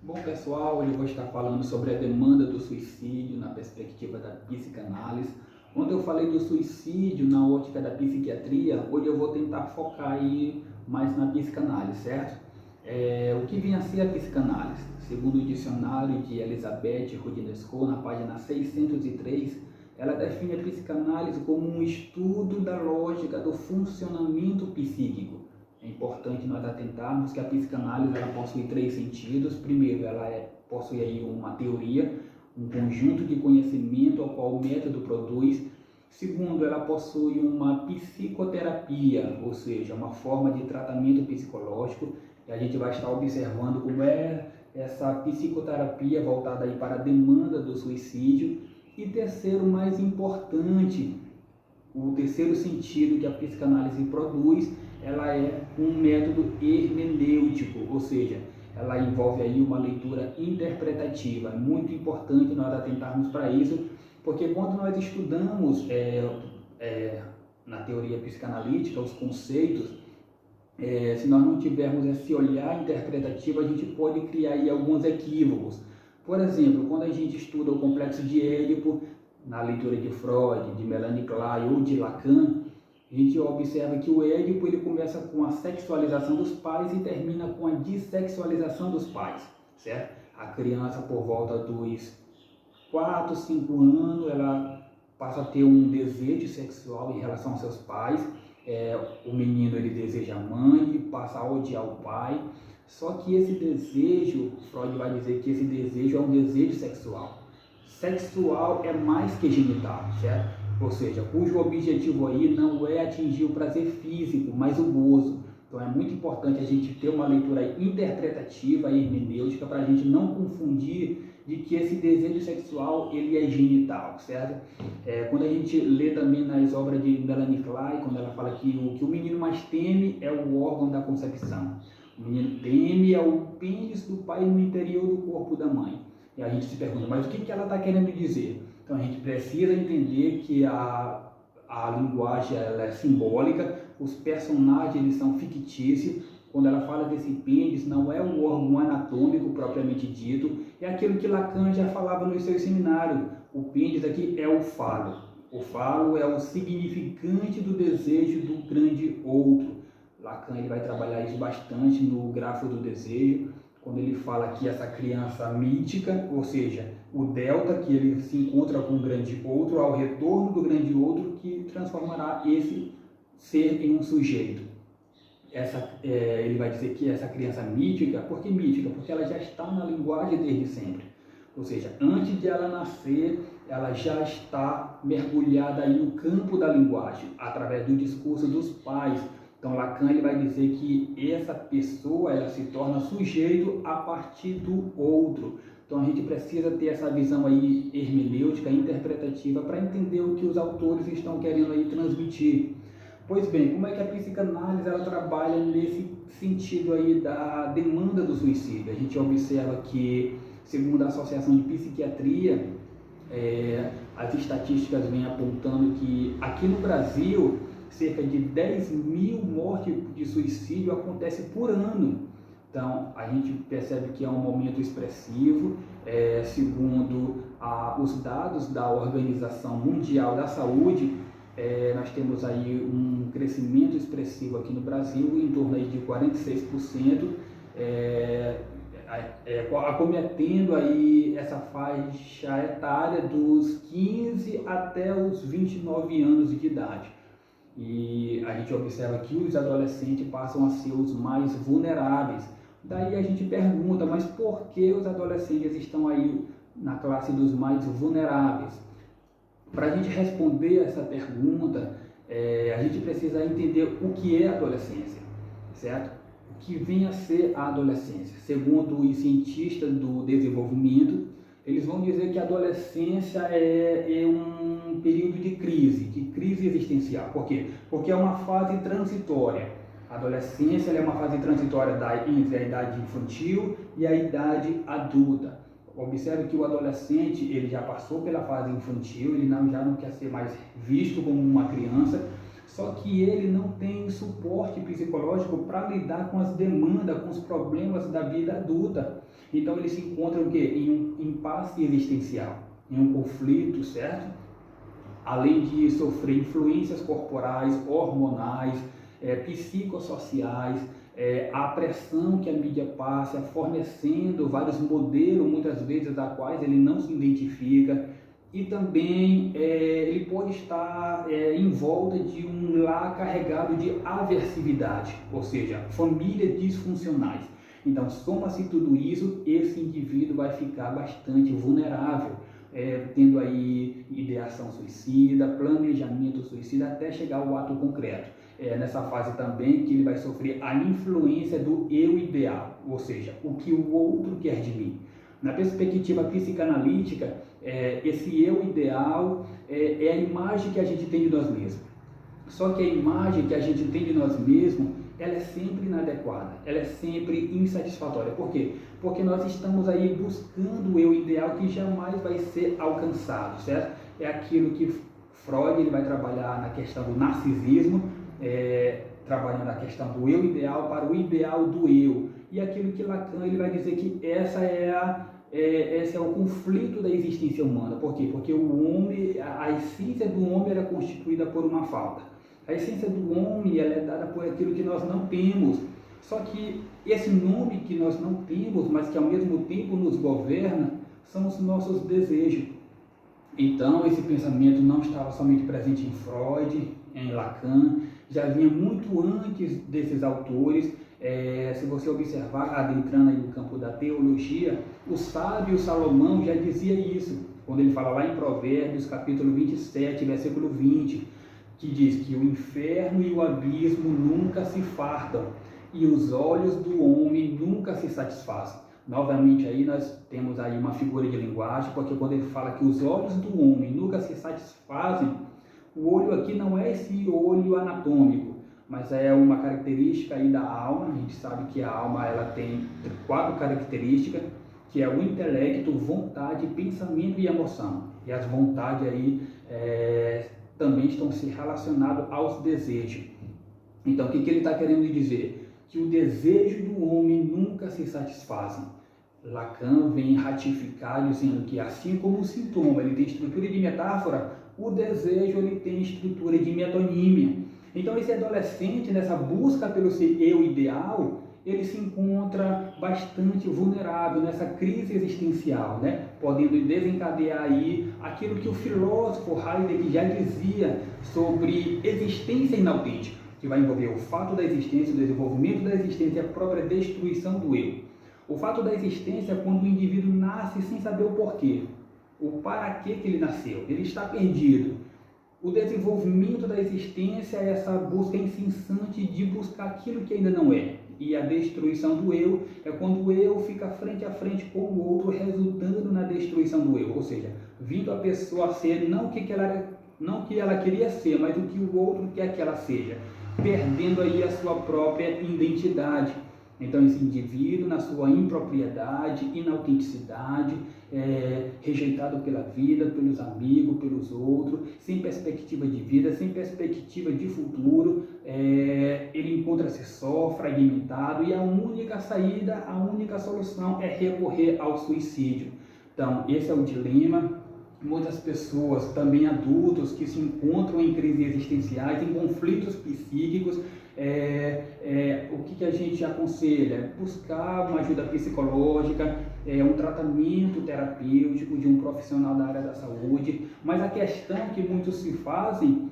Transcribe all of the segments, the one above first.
Bom, pessoal, hoje eu vou estar falando sobre a demanda do suicídio na perspectiva da psicanálise. Ontem eu falei do suicídio na ótica da psiquiatria, hoje eu vou tentar focar aí mais na psicanálise, certo? O que vem a ser a psicanálise? Segundo o dicionário de Elizabeth Rudinesco, na página 603, ela define a psicanálise como um estudo da lógica do funcionamento psíquico. É importante nós atentarmos que a psicanálise ela possui três sentidos. Primeiro, ela possui aí uma teoria, um conjunto de conhecimento ao qual o método produz. Segundo, ela possui uma psicoterapia, ou seja, uma forma de tratamento psicológico. E a gente vai estar observando como é essa psicoterapia voltada aí para a demanda do suicídio. E terceiro, mais importante, o terceiro sentido que a psicanálise produz, ela é um método hermenêutico, ou seja, ela envolve aí uma leitura interpretativa. É muito importante nós atentarmos para isso, porque quando nós estudamos na teoria psicanalítica os conceitos, se nós não tivermos esse olhar interpretativo, a gente pode criar aí alguns equívocos. Por exemplo, quando a gente estuda o complexo de Édipo, na leitura de Freud, de Melanie Klein ou de Lacan, a gente observa que o Édipo ele começa com a sexualização dos pais e termina com a dessexualização dos pais, certo? A criança, por volta dos 4, 5 anos, ela passa a ter um desejo sexual em relação aos seus pais. O menino ele deseja a mãe e passa a odiar o pai. Só que esse desejo, Freud vai dizer que esse desejo é um desejo sexual. Sexual é mais que genital, certo? Ou seja, cujo objetivo aí não é atingir o prazer físico, mas o gozo. Então é muito importante a gente ter uma leitura interpretativa e hermenêutica para a gente não confundir de que esse desejo sexual ele é genital, certo? Quando a gente lê também nas obras de Melanie Klein, quando ela fala que o menino mais teme é o órgão da concepção. O menino teme é o pênis do pai no interior do corpo da mãe. E a gente se pergunta, mas o que ela está querendo dizer? Então a gente precisa entender que a linguagem ela é simbólica, os personagens eles são fictícios. Quando ela fala desse pênis, não é um órgão anatômico propriamente dito, é aquilo que Lacan já falava no seu seminário. O pênis aqui é o falo. O falo é o significante do desejo do grande outro. Lacan ele vai trabalhar isso bastante no Grafo do Desejo, quando ele fala que essa criança mítica, ou seja, o delta, que ele se encontra com o grande outro, ao retorno do grande outro, que transformará esse ser em um sujeito. Ele vai dizer que essa criança mítica, por que mítica? Porque ela já está na linguagem desde sempre. Ou seja, antes de ela nascer, ela já está mergulhada aí no campo da linguagem, através do discurso dos pais. Então Lacan ele vai dizer que essa pessoa ela se torna sujeito a partir do outro. Então a gente precisa ter essa visão aí hermenêutica, interpretativa, para entender o que os autores estão querendo aí transmitir. Pois bem, como é que a psicanálise ela trabalha nesse sentido aí da demanda do suicídio? A gente observa que, segundo a Associação de Psiquiatria, as estatísticas vêm apontando que aqui no Brasil cerca de 10.000 mortes de suicídio acontecem por ano. Então, a gente percebe que é um momento expressivo. Segundo os dados da Organização Mundial da Saúde, nós temos aí um crescimento expressivo aqui no Brasil, em torno aí de 46%, acometendo aí essa faixa etária dos 15 até os 29 anos de idade. E a gente observa que os adolescentes passam a ser os mais vulneráveis. Daí a gente pergunta, mas por que os adolescentes estão aí na classe dos mais vulneráveis? Para a gente responder essa pergunta, a gente precisa entender o que é adolescência, certo? O que vem a ser a adolescência. Segundo os cientistas do desenvolvimento, eles vão dizer que a adolescência é um período de crise existencial. Por quê? Porque é uma fase transitória. A adolescência é uma fase transitória entre a idade infantil e a idade adulta. Observe que o adolescente ele já passou pela fase infantil, ele já não quer ser mais visto como uma criança, só que ele não tem suporte psicológico para lidar com as demandas, com os problemas da vida adulta. Então ele se encontra o quê? Em um impasse existencial, em um conflito, certo? Além de sofrer influências corporais, hormonais, psicossociais, a pressão que a mídia passa, fornecendo vários modelos, muitas vezes, a quais ele não se identifica, e também ele pode estar em volta de um lar carregado de aversividade, ou seja, famílias disfuncionais. Então, soma-se tudo isso, esse indivíduo vai ficar bastante vulnerável, tendo aí ideação suicida, planejamento suicida, até chegar ao ato concreto. Nessa fase também que ele vai sofrer a influência do eu ideal, ou seja, o que o outro quer de mim. Na perspectiva psicanalítica, esse eu ideal é a imagem que a gente tem de nós mesmos. Só que a imagem que a gente tem de nós mesmos, ela é sempre inadequada, ela é sempre insatisfatória. Por quê? Porque nós estamos aí buscando o eu ideal que jamais vai ser alcançado, certo? É aquilo que Freud ele vai trabalhar na questão do narcisismo, trabalhando a questão do eu ideal para o ideal do eu. E aquilo que Lacan ele vai dizer que esse é o conflito da existência humana. Por quê? Porque o homem, a essência do homem era constituída por uma falta. A essência do homem ela é dada por aquilo que nós não temos. Só que esse nome que nós não temos, mas que ao mesmo tempo nos governa, são os nossos desejos. Então, esse pensamento não estava somente presente em Freud, em Lacan, já vinha muito antes desses autores. Se você observar, adentrando aí no campo da teologia, o sábio Salomão já dizia isso, quando ele fala lá em Provérbios, capítulo 27, versículo 20, que diz que o inferno e o abismo nunca se fartam, e os olhos do homem nunca se satisfazem. Novamente aí nós temos aí uma figura de linguagem, porque quando ele fala que os olhos do homem nunca se satisfazem, o olho aqui não é esse olho anatômico, mas é uma característica aí da alma. A gente sabe que a alma ela tem 4 características, que é o intelecto, vontade, pensamento e emoção. E as vontades aí também estão se relacionadas aos desejos. Então o que ele está querendo dizer? Que o desejo do homem nunca se satisfazem. Lacan vem ratificar dizendo que assim como o sintoma ele tem estrutura de metáfora, o desejo ele tem estrutura de metonímia. Então esse adolescente nessa busca pelo seu eu ideal, ele se encontra bastante vulnerável nessa crise existencial, né? Podendo desencadear aí aquilo que o filósofo Heidegger já dizia sobre existência inautêntica, que vai envolver o fato da existência, o desenvolvimento da existência e a própria destruição do eu. O fato da existência é quando o indivíduo nasce sem saber o porquê, o para que ele nasceu, ele está perdido. O desenvolvimento da existência é essa busca incessante de buscar aquilo que ainda não é. E a destruição do eu é quando o eu fica frente a frente com o outro, resultando na destruição do eu. Ou seja, vindo a pessoa a ser não o que ela queria ser, mas o que o outro quer que ela seja, perdendo aí a sua própria identidade. Então esse indivíduo na sua impropriedade, inautenticidade, rejeitado pela vida, pelos amigos, pelos outros, sem perspectiva de vida, sem perspectiva de futuro, ele encontra-se só, fragmentado, e a única saída, a única solução é recorrer ao suicídio. Então esse é o dilema. Muitas pessoas, também adultos, que se encontram em crises existenciais, em conflitos psíquicos, o que a gente aconselha? Buscar uma ajuda psicológica, um tratamento terapêutico de um profissional da área da saúde. Mas a questão que muitos se fazem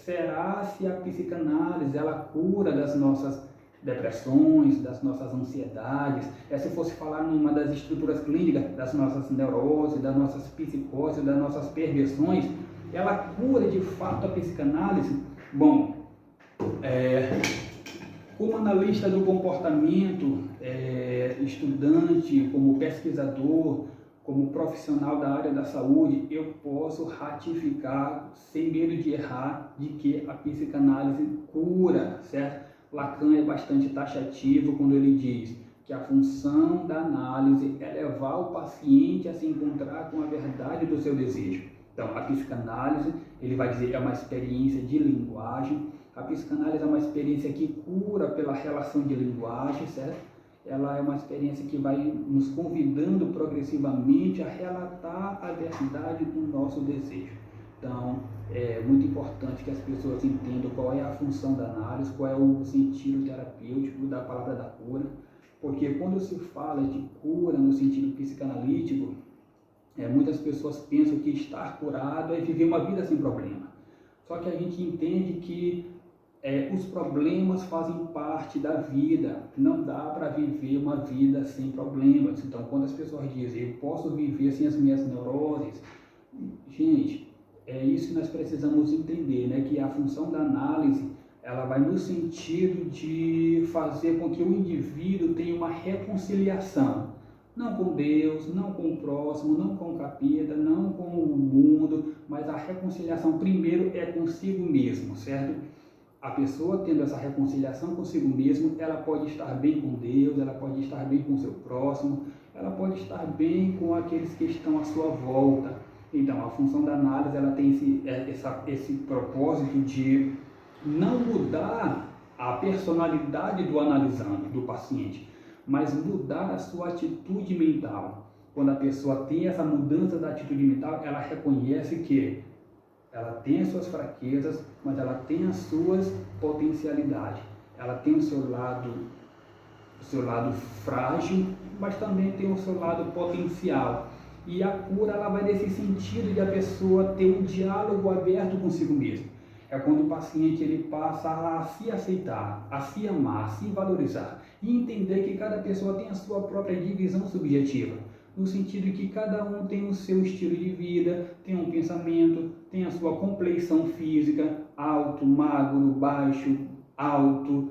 será se a psicanálise ela cura das nossas depressões, das nossas ansiedades, se fosse falar numa das estruturas clínicas, das nossas neuroses, das nossas psicoses, das nossas perversões, ela cura de fato a psicanálise? Bom, como analista do comportamento, estudante, como pesquisador, como profissional da área da saúde, eu posso ratificar, sem medo de errar, de que a psicanálise cura, certo? Lacan é bastante taxativo quando ele diz que a função da análise é levar o paciente a se encontrar com a verdade do seu desejo. Então, a psicanálise, ele vai dizer, é uma experiência de linguagem. A psicanálise é uma experiência que cura pela relação de linguagem, certo? ela é uma experiência que vai nos convidando progressivamente a relatar a verdade do nosso desejo. Então, é muito importante que as pessoas entendam qual é a função da análise, qual é o sentido terapêutico da palavra da cura, porque quando se fala de cura no sentido psicanalítico, muitas pessoas pensam que estar curado é viver uma vida sem problema. Só que a gente entende que os problemas fazem parte da vida, não dá para viver uma vida sem problemas. Então, quando as pessoas dizem, eu posso viver sem as minhas neuroses, gente, é isso que nós precisamos entender, né? Que a função da análise, ela vai no sentido de fazer com que o indivíduo tenha uma reconciliação, não com Deus, não com o próximo, não com o capeta, não com o mundo, mas a reconciliação primeiro é consigo mesmo, certo? A pessoa tendo essa reconciliação consigo mesmo, ela pode estar bem com Deus, ela pode estar bem com o seu próximo, ela pode estar bem com aqueles que estão à sua volta. Então, a função da análise, ela tem esse propósito de não mudar a personalidade do analisando, do paciente, mas mudar a sua atitude mental. Quando a pessoa tem essa mudança da atitude mental, ela reconhece que ela tem as suas fraquezas, mas ela tem as suas potencialidades. Ela tem o seu lado frágil, mas também tem o seu lado potencial. E a cura, ela vai nesse sentido de a pessoa ter um diálogo aberto consigo mesmo. É quando o paciente ele passa a se aceitar, a se amar, a se valorizar e entender que cada pessoa tem a sua própria divisão subjetiva, no sentido que cada um tem o seu estilo de vida, tem um pensamento, tem a sua compleição física, alto, magro, baixo, alto,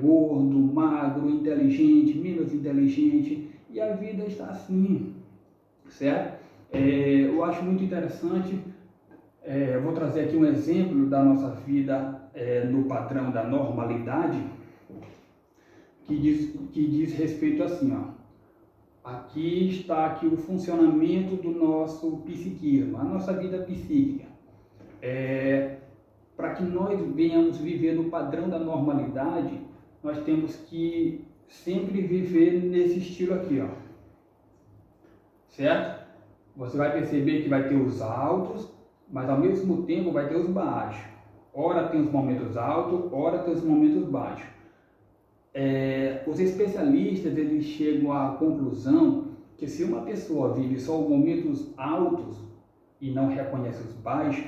gordo, magro, inteligente, menos inteligente, e a vida está assim, certo? Eu acho muito interessante, eu vou trazer aqui um exemplo da nossa vida no padrão da normalidade, que diz respeito assim, ó. Aqui está o funcionamento do nosso psiquismo, a nossa vida psíquica. Para que nós venhamos viver no padrão da normalidade, nós temos que sempre viver nesse estilo aqui, ó. Certo? Você vai perceber que vai ter os altos, mas ao mesmo tempo vai ter os baixos. Ora tem os momentos altos, ora tem os momentos baixos. Os especialistas eles chegam à conclusão que se uma pessoa vive só os momentos altos e não reconhece os baixos,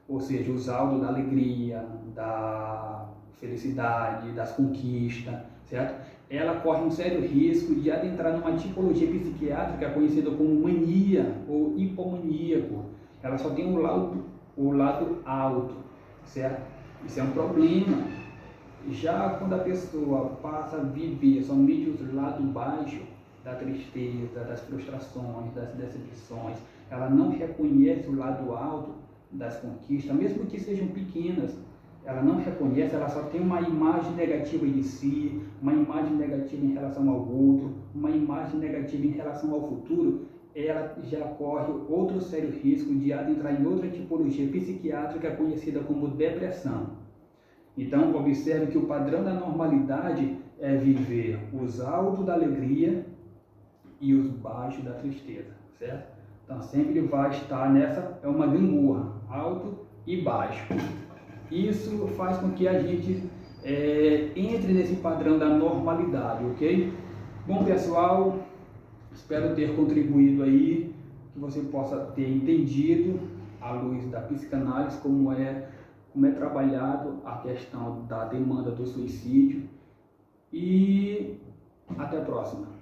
ou seja, os altos da alegria, da felicidade, das conquistas, certo? Ela corre um sério risco de adentrar numa tipologia psiquiátrica conhecida como mania ou hipomaníaco. Ela só tem o lado alto, certo? Isso é um problema. Já quando a pessoa passa a viver somente os lados baixos da tristeza, das frustrações, das decepções, ela não reconhece o lado alto das conquistas, mesmo que sejam pequenas, ela não reconhece, ela só tem uma imagem negativa de si, uma imagem negativa em relação ao outro, uma imagem negativa em relação ao futuro, ela já corre outro sério risco de adentrar em outra tipologia psiquiátrica conhecida como depressão. Então, observe que o padrão da normalidade é viver os altos da alegria e os baixos da tristeza, certo? Então, sempre vai estar nessa, é uma gangorra, alto e baixo. Isso faz com que a gente entre nesse padrão da normalidade, ok? Bom, pessoal, espero ter contribuído aí, que você possa ter entendido, à luz da psicanálise, como é trabalhado a questão da demanda do suicídio, e até a próxima.